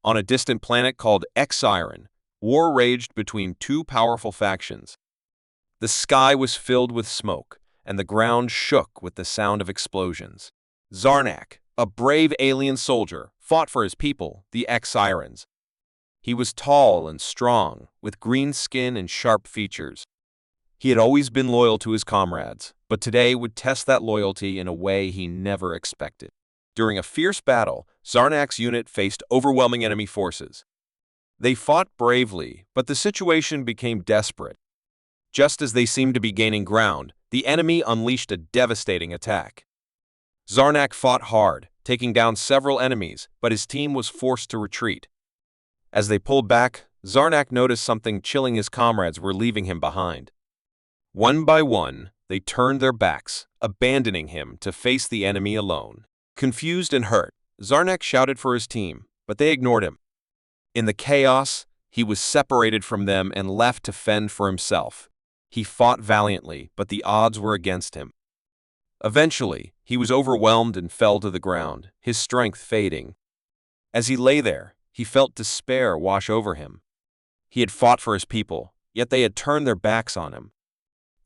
On a distant planet called X-Iron, war raged between two powerful factions. The sky was filled with smoke, and the ground shook with the sound of explosions. Zarnak, a brave alien soldier, fought for his people, the X-Irons. He was tall and strong, with green skin and sharp features. He had always been loyal to his comrades, but today would test that loyalty in a way he never expected. During a fierce battle, Zarnak's unit faced overwhelming enemy forces. They fought bravely, but the situation became desperate. Just as they seemed to be gaining ground, the enemy unleashed a devastating attack. Zarnak fought hard, taking down several enemies, but his team was forced to retreat. As they pulled back, Zarnak noticed something chilling. His comrades were leaving him behind. One by one, they turned their backs, abandoning him to face the enemy alone. Confused and hurt, Zarnak shouted for his team, but they ignored him. In the chaos, he was separated from them and left to fend for himself. He fought valiantly, but the odds were against him. Eventually, he was overwhelmed and fell to the ground, his strength fading. As he lay there, he felt despair wash over him. He had fought for his people, yet they had turned their backs on him.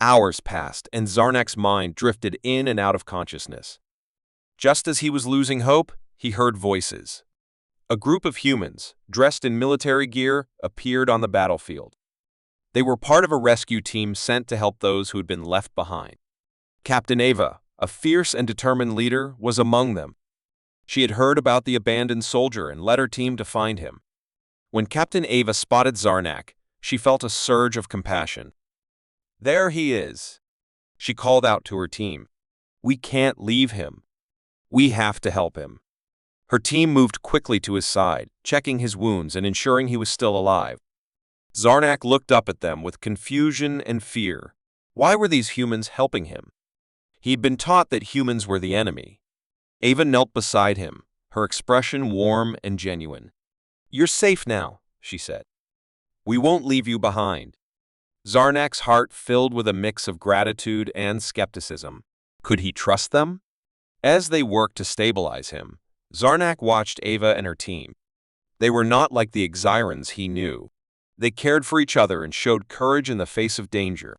Hours passed, and Zarnak's mind drifted in and out of consciousness. Just as he was losing hope, he heard voices. A group of humans, dressed in military gear, appeared on the battlefield. They were part of a rescue team sent to help those who had been left behind. Captain Ava, a fierce and determined leader, was among them. She had heard about the abandoned soldier and led her team to find him. When Captain Ava spotted Zarnak, she felt a surge of compassion. "There he is," she called out to her team. "We can't leave him. We have to help him." Her team moved quickly to his side, checking his wounds and ensuring he was still alive. Zarnak looked up at them with confusion and fear. Why were these humans helping him? He had been taught that humans were the enemy. Ava knelt beside him, her expression warm and genuine. "You're safe now," she said. "We won't leave you behind." Zarnak's heart filled with a mix of gratitude and skepticism. Could he trust them? As they worked to stabilize him, Zarnak watched Ava and her team. They were not like the Xyrans he knew. They cared for each other and showed courage in the face of danger.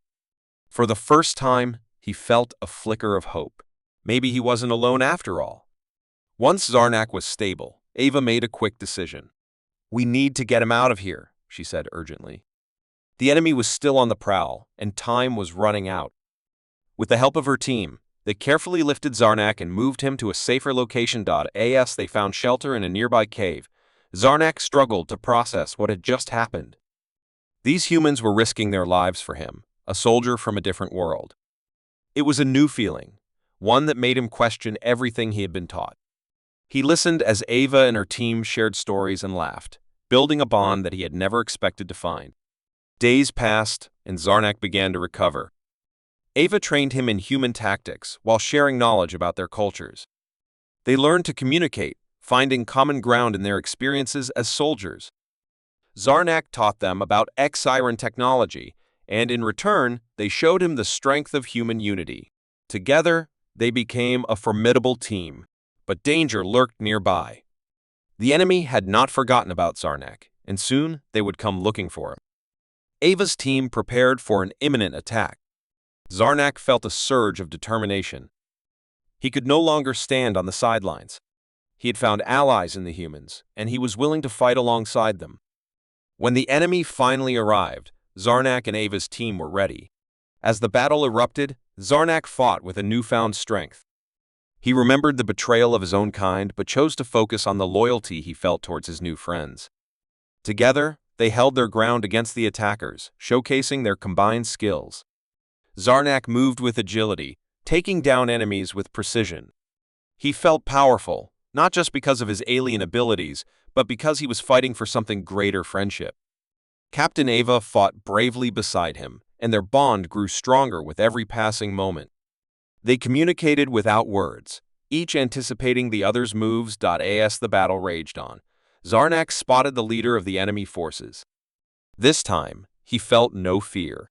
For the first time, he felt a flicker of hope. Maybe he wasn't alone after all. Once Zarnak was stable, Ava made a quick decision. "We need to get him out of here," she said urgently. The enemy was still on the prowl, and time was running out. With the help of her team, they carefully lifted Zarnak and moved him to a safer location. As they found shelter in a nearby cave, Zarnak struggled to process what had just happened. These humans were risking their lives for him, a soldier from a different world. It was a new feeling, one that made him question everything he had been taught. He listened as Ava and her team shared stories and laughed, building a bond that he had never expected to find. Days passed, and Zarnak began to recover. Ava trained him in human tactics while sharing knowledge about their cultures. They learned to communicate, finding common ground in their experiences as soldiers. Zarnak taught them about X-Iron technology, and in return, they showed him the strength of human unity. Together, they became a formidable team, but danger lurked nearby. The enemy had not forgotten about Zarnak, and soon they would come looking for him. Ava's team prepared for an imminent attack. Zarnak felt a surge of determination. He could no longer stand on the sidelines. He had found allies in the humans, and he was willing to fight alongside them. When the enemy finally arrived, Zarnak and Ava's team were ready. As the battle erupted, Zarnak fought with a newfound strength. He remembered the betrayal of his own kind, but chose to focus on the loyalty he felt towards his new friends. Together, they held their ground against the attackers, showcasing their combined skills. Zarnak moved with agility, taking down enemies with precision. He felt powerful, not just because of his alien abilities, but because he was fighting for something greater: friendship. Captain Ava fought bravely beside him, and their bond grew stronger with every passing moment. They communicated without words, each anticipating the other's moves. As the battle raged on, Zarnak spotted the leader of the enemy forces. This time, he felt no fear.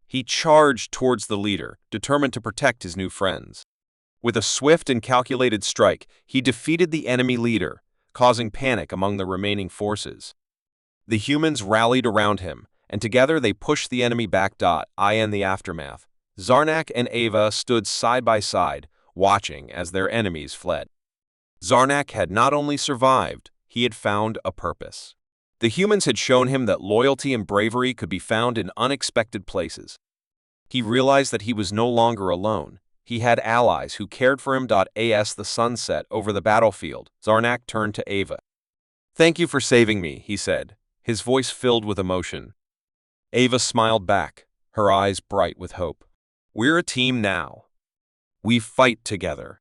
He charged towards the leader, determined to protect his new friends. With a swift and calculated strike, he defeated the enemy leader, causing panic among the remaining forces. The humans rallied around him, and together they pushed the enemy back. In the aftermath, Zarnak and Ava stood side by side, watching as their enemies fled. Zarnak had not only survived, he had found a purpose. The humans had shown him that loyalty and bravery could be found in unexpected places. He realized that he was no longer alone. He had allies who cared for him. As the sun set over the battlefield, Zarnak turned to Ava. "Thank you for saving me," he said, his voice filled with emotion. Ava smiled back, her eyes bright with hope. "We're a team now. We fight together."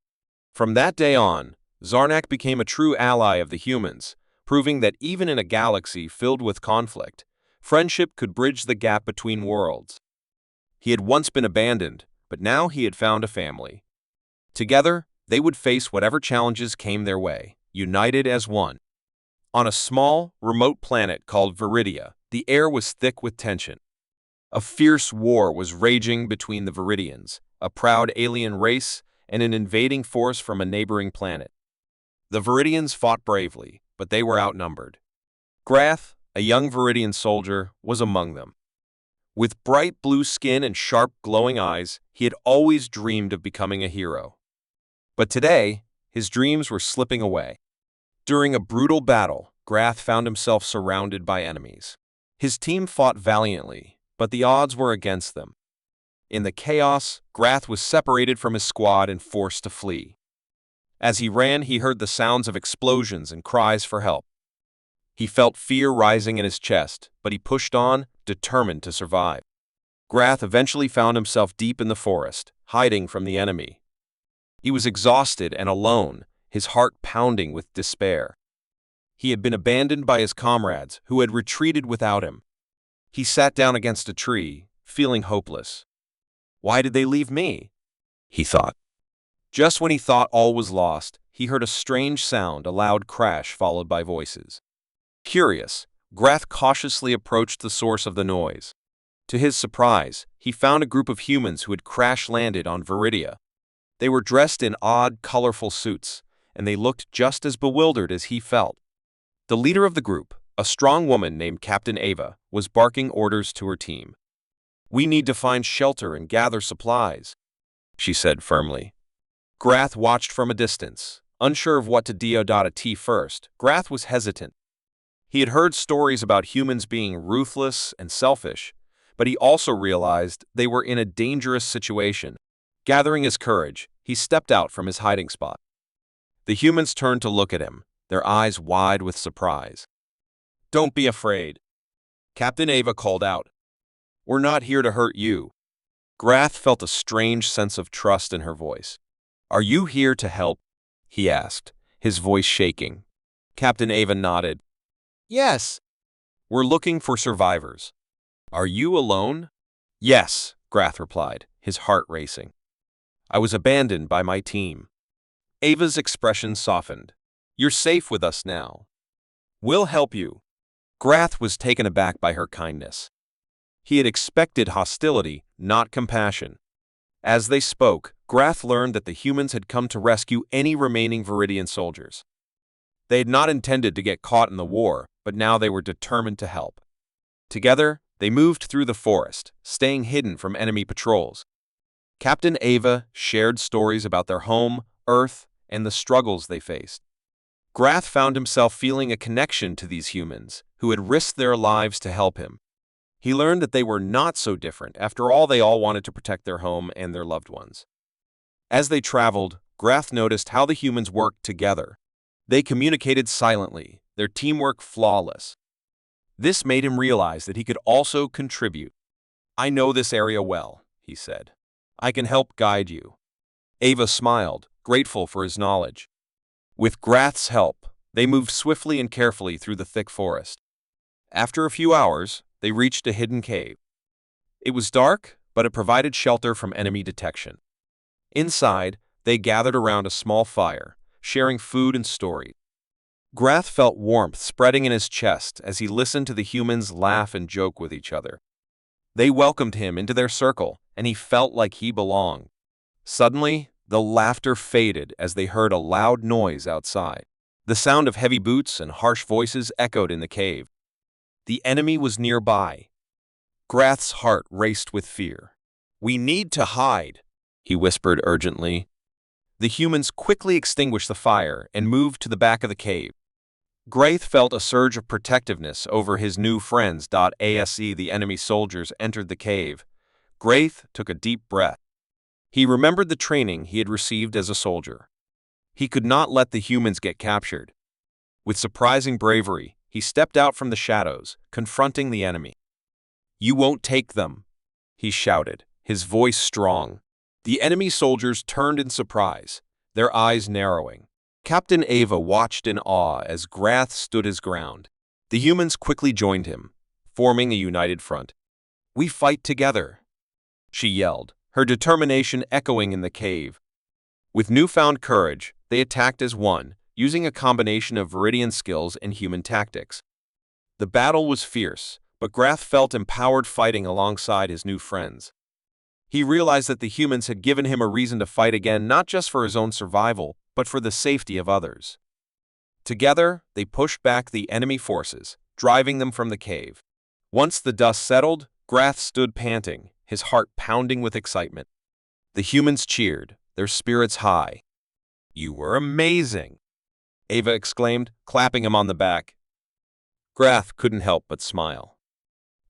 From that day on, Zarnak became a true ally of the humans, proving that even in a galaxy filled with conflict, friendship could bridge the gap between worlds. He had once been abandoned, but now he had found a family. Together, they would face whatever challenges came their way, united as one. On a small, remote planet called Viridia, the air was thick with tension. A fierce war was raging between the Viridians, a proud alien race, and an invading force from a neighboring planet. The Viridians fought bravely, but they were outnumbered. Grath, a young Viridian soldier, was among them. With bright blue skin and sharp, glowing eyes, he had always dreamed of becoming a hero. But today, his dreams were slipping away. During a brutal battle, Grath found himself surrounded by enemies. His team fought valiantly, but the odds were against them. In the chaos, Grath was separated from his squad and forced to flee. As he ran, he heard the sounds of explosions and cries for help. He felt fear rising in his chest, but he pushed on, determined to survive. Grath eventually found himself deep in the forest, hiding from the enemy. He was exhausted and alone, his heart pounding with despair. He had been abandoned by his comrades, who had retreated without him. He sat down against a tree, feeling hopeless. "Why did they leave me?" he thought. Just when he thought all was lost, he heard a strange sound, a loud crash followed by voices. Curious, Grath cautiously approached the source of the noise. To his surprise, he found a group of humans who had crash-landed on Viridia. They were dressed in odd, colorful suits, and they looked just as bewildered as he felt. The leader of the group, a strong woman named Captain Ava, was barking orders to her team. "We need to find shelter and gather supplies," she said firmly. Grath watched from a distance, unsure of what to do. At first, Grath was hesitant. He had heard stories about humans being ruthless and selfish, but he also realized they were in a dangerous situation. Gathering his courage, he stepped out from his hiding spot. The humans turned to look at him, their eyes wide with surprise. "Don't be afraid," Captain Ava called out. "We're not here to hurt you." Grath felt a strange sense of trust in her voice. "Are you here to help?" he asked, his voice shaking. Captain Ava nodded. "Yes. We're looking for survivors." "Are you alone?" "Yes," Grath replied, his heart racing. "I was abandoned by my team." Ava's expression softened. "You're safe with us now. We'll help you." Grath was taken aback by her kindness. He had expected hostility, not compassion. As they spoke, Grath learned that the humans had come to rescue any remaining Viridian soldiers. They had not intended to get caught in the war, but now they were determined to help. Together, they moved through the forest, staying hidden from enemy patrols. Captain Ava shared stories about their home, Earth, and the struggles they faced. Grath found himself feeling a connection to these humans, who had risked their lives to help him. He learned that they were not so different. After all, they all wanted to protect their home and their loved ones. As they traveled, Grath noticed how the humans worked together. They communicated silently, their teamwork flawless. This made him realize that he could also contribute. "I know this area well," he said. "I can help guide you." Ava smiled, grateful for his knowledge. With Grath's help, they moved swiftly and carefully through the thick forest. After a few hours, they reached a hidden cave. It was dark, but it provided shelter from enemy detection. Inside, they gathered around a small fire, sharing food and stories. Grath felt warmth spreading in his chest as he listened to the humans laugh and joke with each other. They welcomed him into their circle, and he felt like he belonged. Suddenly, the laughter faded as they heard a loud noise outside. The sound of heavy boots and harsh voices echoed in the cave. The enemy was nearby. Grath's heart raced with fear. "We need to hide," he whispered urgently. The humans quickly extinguished the fire and moved to the back of the cave. Grath felt a surge of protectiveness over his new friends. As the enemy soldiers entered the cave, Grath took a deep breath. He remembered the training he had received as a soldier. He could not let the humans get captured. With surprising bravery, he stepped out from the shadows, confronting the enemy. "You won't take them," he shouted, his voice strong. The enemy soldiers turned in surprise, their eyes narrowing. Captain Ava watched in awe as Grath stood his ground. The humans quickly joined him, forming a united front. "We fight together," she yelled, her determination echoing in the cave. With newfound courage, they attacked as one, using a combination of Viridian skills and human tactics. The battle was fierce, but Grath felt empowered fighting alongside his new friends. He realized that the humans had given him a reason to fight again, not just for his own survival, but for the safety of others. Together, they pushed back the enemy forces, driving them from the cave. Once the dust settled, Grath stood panting, his heart pounding with excitement. The humans cheered, their spirits high. "You were amazing," Ava exclaimed, clapping him on the back. Grath couldn't help but smile.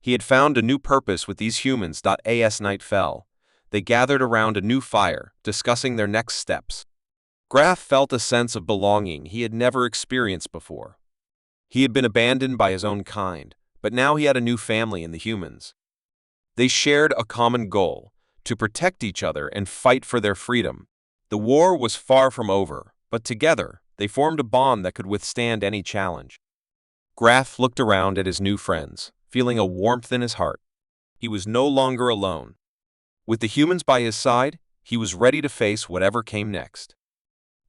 He had found a new purpose with these humans. As night fell, they gathered around a new fire, discussing their next steps. Grath felt a sense of belonging he had never experienced before. He had been abandoned by his own kind, but now he had a new family in the humans. They shared a common goal, to protect each other and fight for their freedom. The war was far from over, but together, they formed a bond that could withstand any challenge. Grath looked around at his new friends, feeling a warmth in his heart. He was no longer alone. With the humans by his side, he was ready to face whatever came next.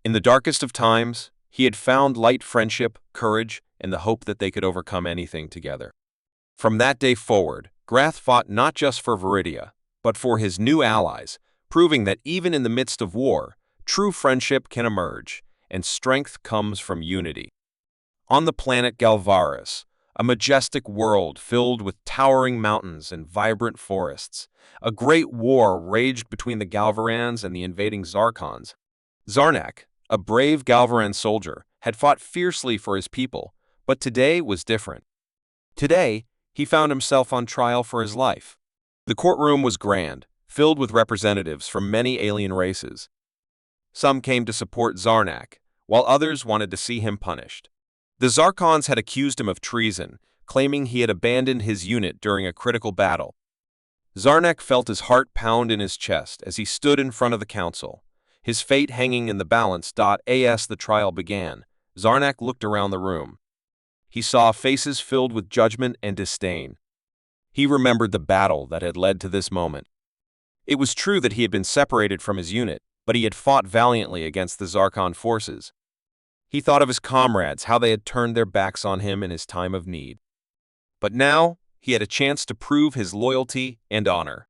In the darkest of times, he had found light friendship, courage, and the hope that they could overcome anything together. From that day forward, Grath fought not just for Viridia, but for his new allies, proving that even in the midst of war, true friendship can emerge, and strength comes from unity. On the planet Galvaris, a majestic world filled with towering mountains and vibrant forests, a great war raged between the Galvarans and the invading Zarkons. Zarnak, a brave Galvaran soldier, had fought fiercely for his people, but today was different. Today, he found himself on trial for his life. The courtroom was grand, filled with representatives from many alien races. Some came to support Zarnak, while others wanted to see him punished. The Zarkons had accused him of treason, claiming he had abandoned his unit during a critical battle. Zarnak felt his heart pound in his chest as he stood in front of the council, his fate hanging in the balance. As the trial began, Zarnak looked around the room. He saw faces filled with judgment and disdain. He remembered the battle that had led to this moment. It was true that he had been separated from his unit, but he had fought valiantly against the Zarkon forces. He thought of his comrades, how they had turned their backs on him in his time of need. But now, he had a chance to prove his loyalty and honor.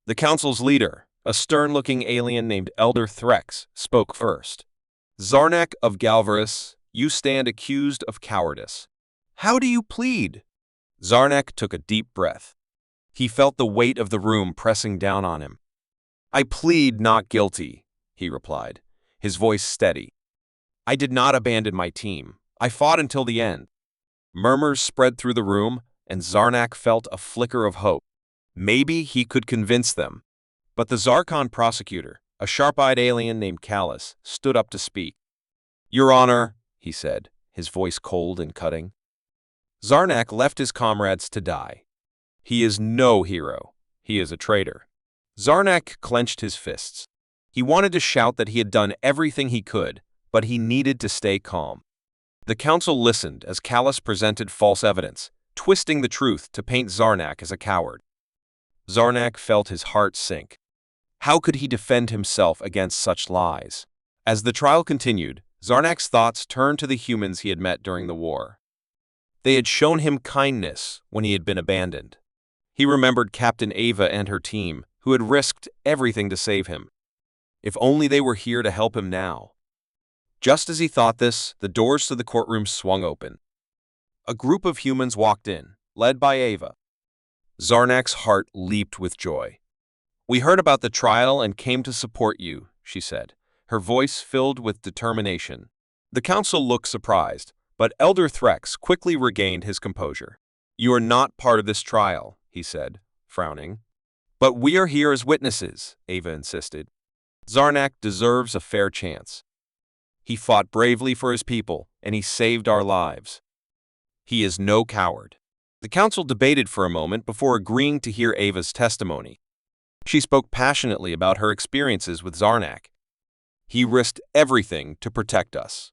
The council's leader, a stern-looking alien named Elder Threx, spoke first. "Zarnak of Galvaris, you stand accused of cowardice. How do you plead?" Zarnak took a deep breath. He felt the weight of the room pressing down on him. "I plead not guilty," he replied, his voice steady. "I did not abandon my team. I fought until the end." Murmurs spread through the room, and Zarnak felt a flicker of hope. Maybe he could convince them. But the Zarkon prosecutor, a sharp-eyed alien named Callus, stood up to speak. "Your Honor," he said, his voice cold and cutting. "Zarnak left his comrades to die. He is no hero. He is a traitor." Zarnak clenched his fists. He wanted to shout that he had done everything he could, but he needed to stay calm. The council listened as Callus presented false evidence, twisting the truth to paint Zarnak as a coward. Zarnak felt his heart sink. How could he defend himself against such lies? As the trial continued, Zarnak's thoughts turned to the humans he had met during the war. They had shown him kindness when he had been abandoned. He remembered Captain Ava and her team, who had risked everything to save him. If only they were here to help him now. Just as he thought this, the doors to the courtroom swung open. A group of humans walked in, led by Ava. Zarnak's heart leaped with joy. "We heard about the trial and came to support you," she said, her voice filled with determination. The council looked surprised, but Elder Threx quickly regained his composure. "You are not part of this trial," he said, frowning. "But we are here as witnesses," Ava insisted. "Zarnak deserves a fair chance. He fought bravely for his people, and he saved our lives. He is no coward." The council debated for a moment before agreeing to hear Ava's testimony. She spoke passionately about her experiences with Zarnak. "He risked everything to protect us.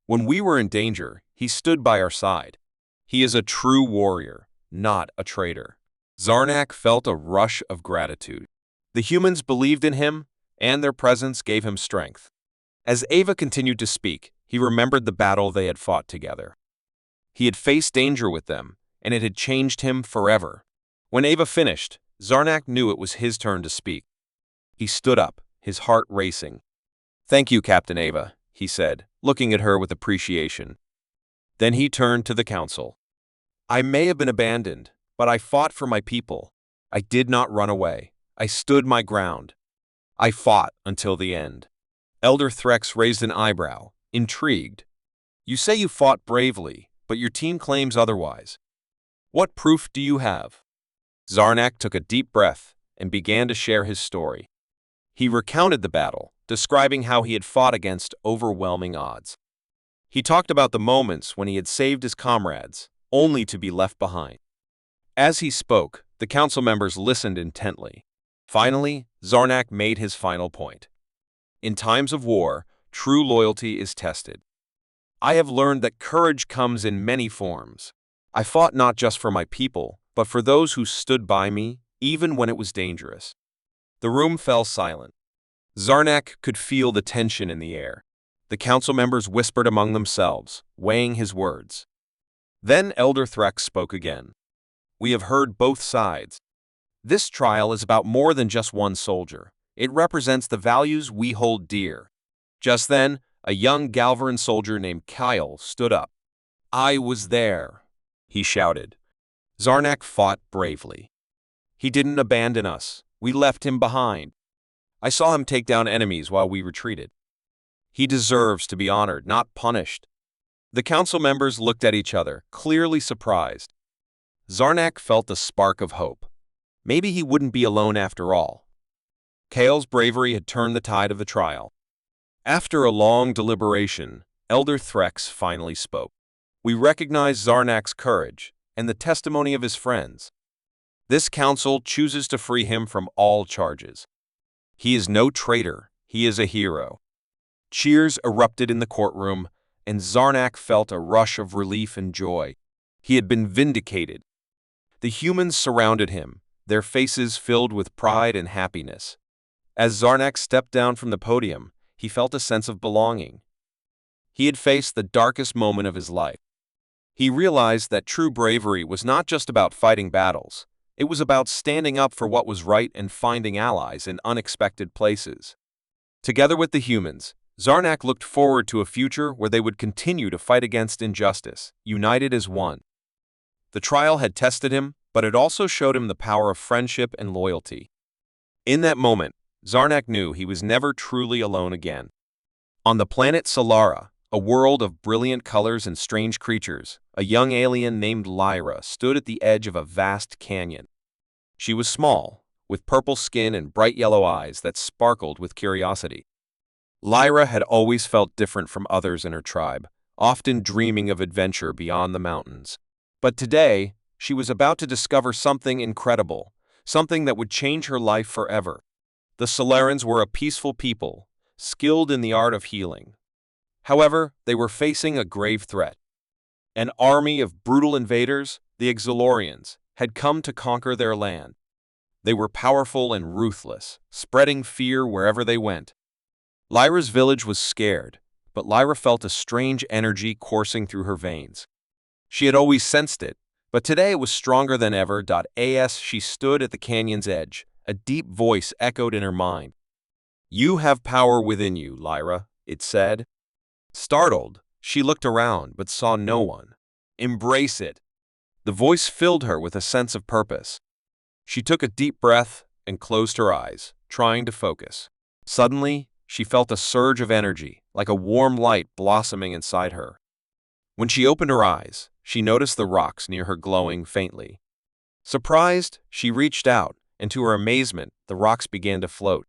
When we were in danger, he stood by our side. He is a true warrior, not a traitor." Zarnak felt a rush of gratitude. The humans believed in him, and their presence gave him strength. As Ava continued to speak, he remembered the battle they had fought together. He had faced danger with them, and it had changed him forever. When Ava finished, Zarnak knew it was his turn to speak. He stood up, his heart racing. "Thank you, Captain Ava," he said, looking at her with appreciation. Then he turned to the council. "I may have been abandoned, but I fought for my people. I did not run away. I stood my ground. I fought until the end." Elder Threx raised an eyebrow, intrigued. "You say you fought bravely, but your team claims otherwise. What proof do you have?" Zarnak took a deep breath and began to share his story. He recounted the battle, describing how he had fought against overwhelming odds. He talked about the moments when he had saved his comrades, only to be left behind. As he spoke, the council members listened intently. Finally, Zarnak made his final point. "In times of war, true loyalty is tested. I have learned that courage comes in many forms. I fought not just for my people, but for those who stood by me, even when it was dangerous." The room fell silent. Zarnak could feel the tension in the air. The council members whispered among themselves, weighing his words. Then Elder Threx spoke again. "We have heard both sides. This trial is about more than just one soldier. It represents the values we hold dear." Just then, a young Galvaran soldier named Kyle stood up. "I was there," he shouted. "Zarnak fought bravely. He didn't abandon us. We left him behind. I saw him take down enemies while we retreated. He deserves to be honored, not punished." The council members looked at each other, clearly surprised. Zarnak felt a spark of hope. Maybe he wouldn't be alone after all. Kale's bravery had turned the tide of the trial. After a long deliberation, Elder Threx finally spoke. "We recognize Zarnak's courage and the testimony of his friends. This council chooses to free him from all charges. He is no traitor, he is a hero." Cheers erupted in the courtroom, and Zarnak felt a rush of relief and joy. He had been vindicated. The humans surrounded him, their faces filled with pride and happiness. As Zarnak stepped down from the podium, he felt a sense of belonging. He had faced the darkest moment of his life. He realized that true bravery was not just about fighting battles. It was about standing up for what was right and finding allies in unexpected places. Together with the humans, Zarnak looked forward to a future where they would continue to fight against injustice, united as one. The trial had tested him, but it also showed him the power of friendship and loyalty. In that moment, Zarnak knew he was never truly alone again. On the planet Solara, a world of brilliant colors and strange creatures, a young alien named Lyra stood at the edge of a vast canyon. She was small, with purple skin and bright yellow eyes that sparkled with curiosity. Lyra had always felt different from others in her tribe, often dreaming of adventure beyond the mountains. But today, she was about to discover something incredible, something that would change her life forever. The Solarans were a peaceful people, skilled in the art of healing. However, they were facing a grave threat. An army of brutal invaders, the Exilorians, had come to conquer their land. They were powerful and ruthless, spreading fear wherever they went. Lyra's village was scared, but Lyra felt a strange energy coursing through her veins. She had always sensed it, but today it was stronger than ever. As she stood at the canyon's edge, a deep voice echoed in her mind. "You have power within you, Lyra," it said. Startled, she looked around but saw no one. Embrace it. The voice filled her with a sense of purpose. She took a deep breath and closed her eyes, trying to focus. Suddenly, she felt a surge of energy, like a warm light blossoming inside her. When she opened her eyes, she noticed the rocks near her glowing faintly. Surprised, she reached out, and to her amazement, the rocks began to float.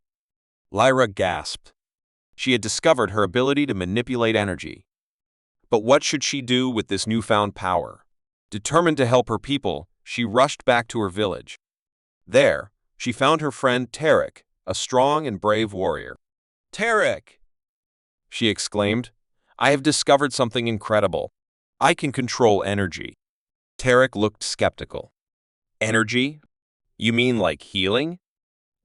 Lyra gasped. She had discovered her ability to manipulate energy. But what should she do with this newfound power? Determined to help her people, she rushed back to her village. There, she found her friend Tarek, a strong and brave warrior. "Tarek!" she exclaimed. "I have discovered something incredible. I can control energy." Tarek looked skeptical. "Energy? You mean like healing?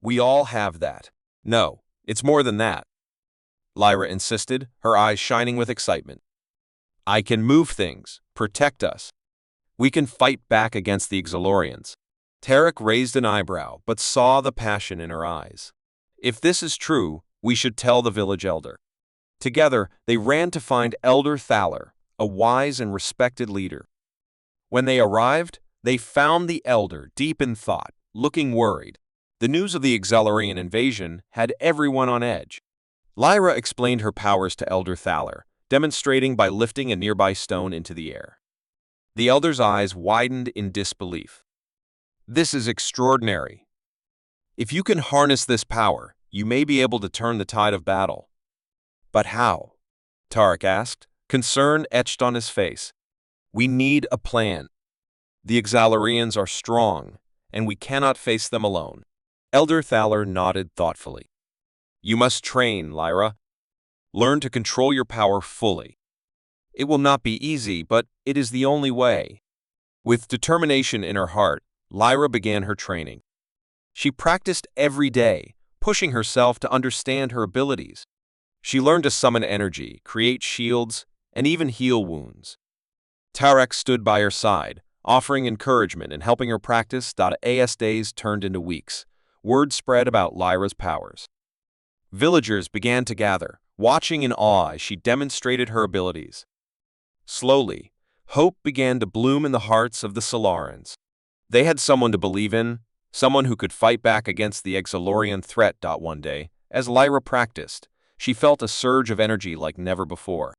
We all have that." "No, it's more than that," Lyra insisted, her eyes shining with excitement. "I can move things, protect us. We can fight back against the Exalorians." Tarek raised an eyebrow, but saw the passion in her eyes. "If this is true, we should tell the village elder." Together, they ran to find Elder Thaler, a wise and respected leader. When they arrived, they found the elder deep in thought, looking worried. The news of the Exalorian invasion had everyone on edge. Lyra explained her powers to Elder Thaler, demonstrating by lifting a nearby stone into the air. The elder's eyes widened in disbelief. "This is extraordinary. If you can harness this power, you may be able to turn the tide of battle." "But how?" Tarek asked, concern etched on his face. "We need a plan. The Exalorians are strong, and we cannot face them alone." Elder Thaler nodded thoughtfully. "You must train, Lyra. Learn to control your power fully. It will not be easy, but it is the only way." With determination in her heart, Lyra began her training. She practiced every day, pushing herself to understand her abilities. She learned to summon energy, create shields, and even heal wounds. Tarek stood by her side, offering encouragement and helping her practice. As days turned into weeks, word spread about Lyra's powers. Villagers began to gather, watching in awe as she demonstrated her abilities. Slowly, hope began to bloom in the hearts of the Solarans. They had someone to believe in, someone who could fight back against the Exalorian threat. One day, as Lyra practiced, she felt a surge of energy like never before.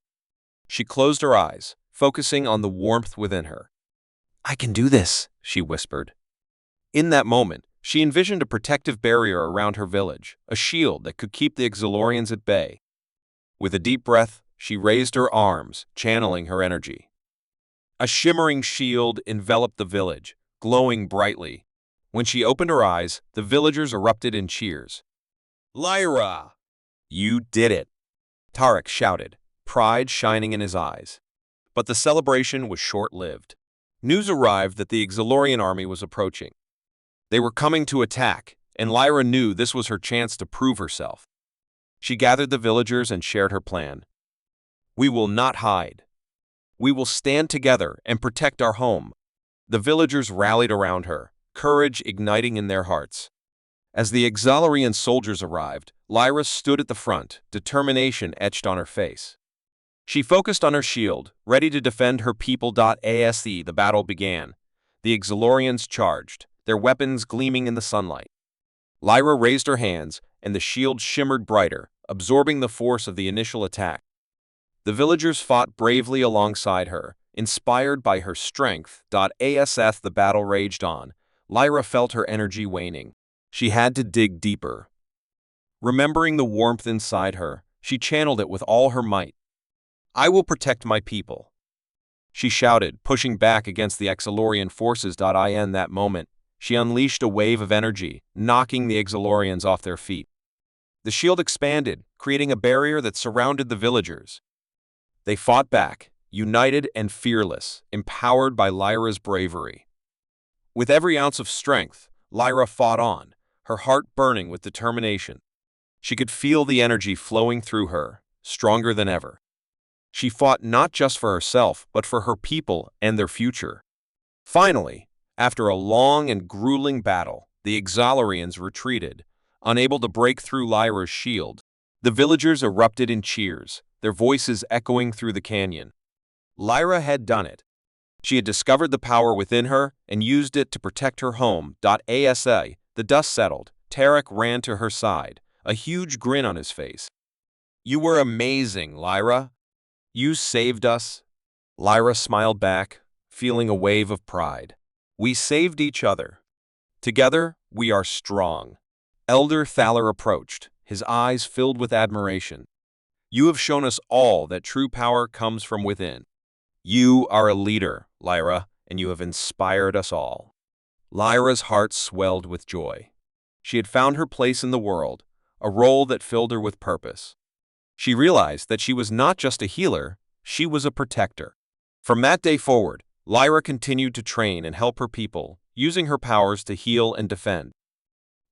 She closed her eyes, focusing on the warmth within her. "I can do this," she whispered. In that moment, she envisioned a protective barrier around her village, a shield that could keep the Exalorians at bay. With a deep breath, she raised her arms, channeling her energy. A shimmering shield enveloped the village, glowing brightly. When she opened her eyes, the villagers erupted in cheers. "Lyra! You did it!" Tarek shouted, pride shining in his eyes. But the celebration was short-lived. News arrived that the Exalorian army was approaching. They were coming to attack, and Lyra knew this was her chance to prove herself. She gathered the villagers and shared her plan. "We will not hide. We will stand together and protect our home." The villagers rallied around her, courage igniting in their hearts. As the Exalorian soldiers arrived, Lyra stood at the front, determination etched on her face. She focused on her shield, ready to defend her people. As the battle began, the Exalorians charged, their weapons gleaming in the sunlight. Lyra raised her hands, and the shield shimmered brighter, absorbing the force of the initial attack. The villagers fought bravely alongside her, inspired by her strength. As the battle raged on, Lyra felt her energy waning. She had to dig deeper. Remembering the warmth inside her, she channeled it with all her might. "I will protect my people," she shouted, pushing back against the Exalorian forces. In that moment, she unleashed a wave of energy, knocking the Exalorians off their feet. The shield expanded, creating a barrier that surrounded the villagers. They fought back, united and fearless, empowered by Lyra's bravery. With every ounce of strength, Lyra fought on, her heart burning with determination. She could feel the energy flowing through her, stronger than ever. She fought not just for herself, but for her people and their future. Finally, after a long and grueling battle, the Exalorians retreated, unable to break through Lyra's shield. The villagers erupted in cheers, their voices echoing through the canyon. Lyra had done it. She had discovered the power within her and used it to protect her home. Asa, the dust settled. Tarek ran to her side, a huge grin on his face. "You were amazing, Lyra. You saved us." Lyra smiled back, feeling a wave of pride. "We saved each other. Together, we are strong." Elder Thaler approached, his eyes filled with admiration. "You have shown us all that true power comes from within. You are a leader, Lyra, and you have inspired us all." Lyra's heart swelled with joy. She had found her place in the world, a role that filled her with purpose. She realized that she was not just a healer, she was a protector. From that day forward, Lyra continued to train and help her people, using her powers to heal and defend.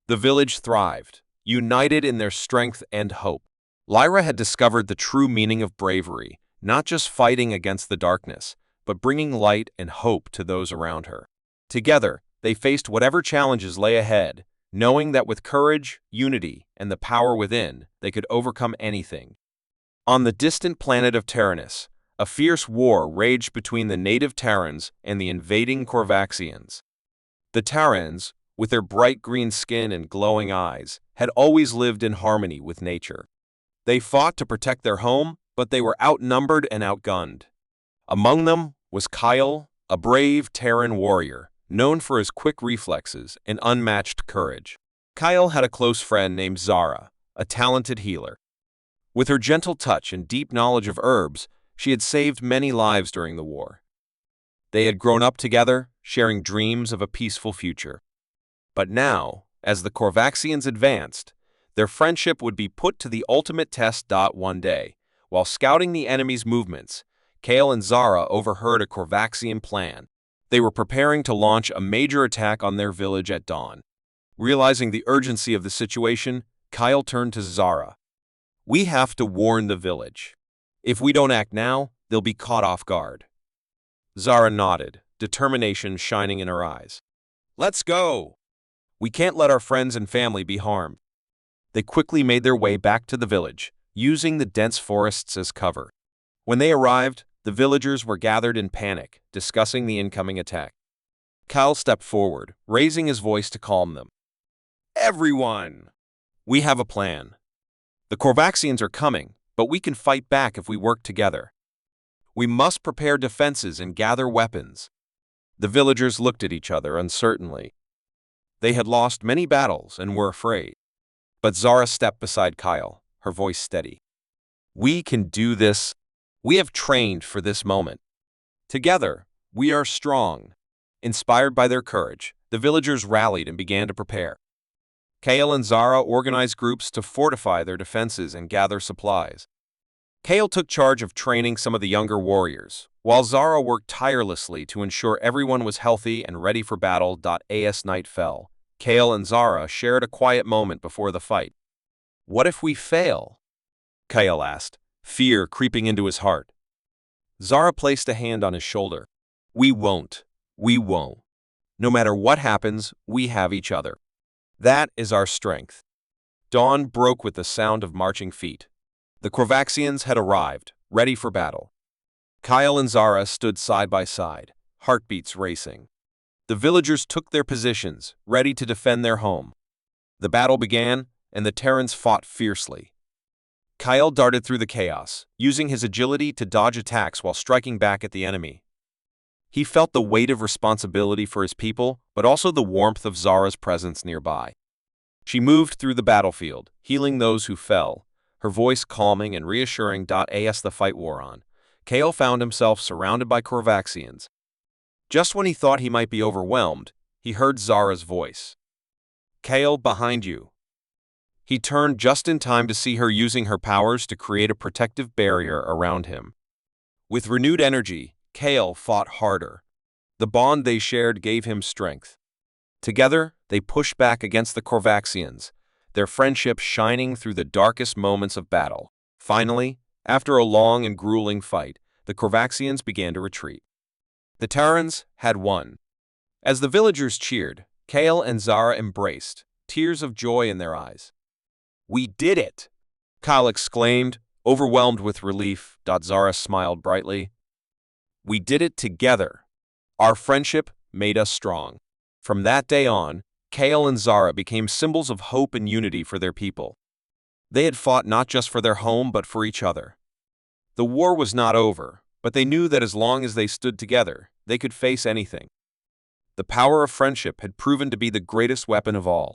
The village thrived, united in their strength and hope. Lyra had discovered the true meaning of bravery, not just fighting against the darkness, but bringing light and hope to those around her. Together, they faced whatever challenges lay ahead, knowing that with courage, unity, and the power within, they could overcome anything. On the distant planet of Taranis, a fierce war raged between the native Terrans and the invading Corvaxians. The Terrans, with their bright green skin and glowing eyes, had always lived in harmony with nature. They fought to protect their home, but they were outnumbered and outgunned. Among them was Kyle, a brave Terran warrior, known for his quick reflexes and unmatched courage. Kyle had a close friend named Zara, a talented healer. With her gentle touch and deep knowledge of herbs, she had saved many lives during the war. They had grown up together, sharing dreams of a peaceful future. But now, as the Corvaxians advanced, their friendship would be put to the ultimate test. One day, while scouting the enemy's movements, Kale and Zara overheard a Corvaxian plan. They were preparing to launch a major attack on their village at dawn. Realizing the urgency of the situation, Kyle turned to Zara. "We have to warn the village. If we don't act now, they'll be caught off guard." Zara nodded, determination shining in her eyes. "Let's go! We can't let our friends and family be harmed." They quickly made their way back to the village, using the dense forests as cover. When they arrived, the villagers were gathered in panic, discussing the incoming attack. Kyle stepped forward, raising his voice to calm them. "Everyone! We have a plan. The Corvaxians are coming, but we can fight back if we work together. We must prepare defenses and gather weapons." The villagers looked at each other uncertainly. They had lost many battles and were afraid. But Zara stepped beside Kyle, her voice steady. "We can do this. We have trained for this moment. Together, we are strong." Inspired by their courage, the villagers rallied and began to prepare. Kale and Zara organized groups to fortify their defenses and gather supplies. Kale took charge of training some of the younger warriors, while Zara worked tirelessly to ensure everyone was healthy and ready for battle. As night fell, Kale and Zara shared a quiet moment before the fight. "What if we fail?" Kale asked, fear creeping into his heart. Zara placed a hand on his shoulder. "We won't. We won't. No matter what happens, we have each other. That is our strength." Dawn broke with the sound of marching feet. The Corvaxians had arrived, ready for battle. Kyle and Zara stood side by side, heartbeats racing. The villagers took their positions, ready to defend their home. The battle began, and the Terrans fought fiercely. Kyle darted through the chaos, using his agility to dodge attacks while striking back at the enemy. He felt the weight of responsibility for his people, but also the warmth of Zara's presence nearby. She moved through the battlefield, healing those who fell, her voice calming and reassuring. As the fight wore on, Kale found himself surrounded by Corvaxians. Just when he thought he might be overwhelmed, he heard Zara's voice. "Kale, behind you." He turned just in time to see her using her powers to create a protective barrier around him. With renewed energy, Kale fought harder. The bond they shared gave him strength. Together, they pushed back against the Corvaxians, their friendship shining through the darkest moments of battle. Finally, after a long and grueling fight, the Corvaxians began to retreat. The Terrans had won. As the villagers cheered, Kale and Zara embraced, tears of joy in their eyes. "We did it!" Kyle exclaimed, Overwhelmed with relief, Zara smiled brightly. We did it together. Our friendship made us strong. From that day on, Kale and Zara became symbols of hope and unity for their people. They had fought not just for their home but for each other. The war was not over, but they knew that as long as they stood together, they could face anything. The power of friendship had proven to be the greatest weapon of all.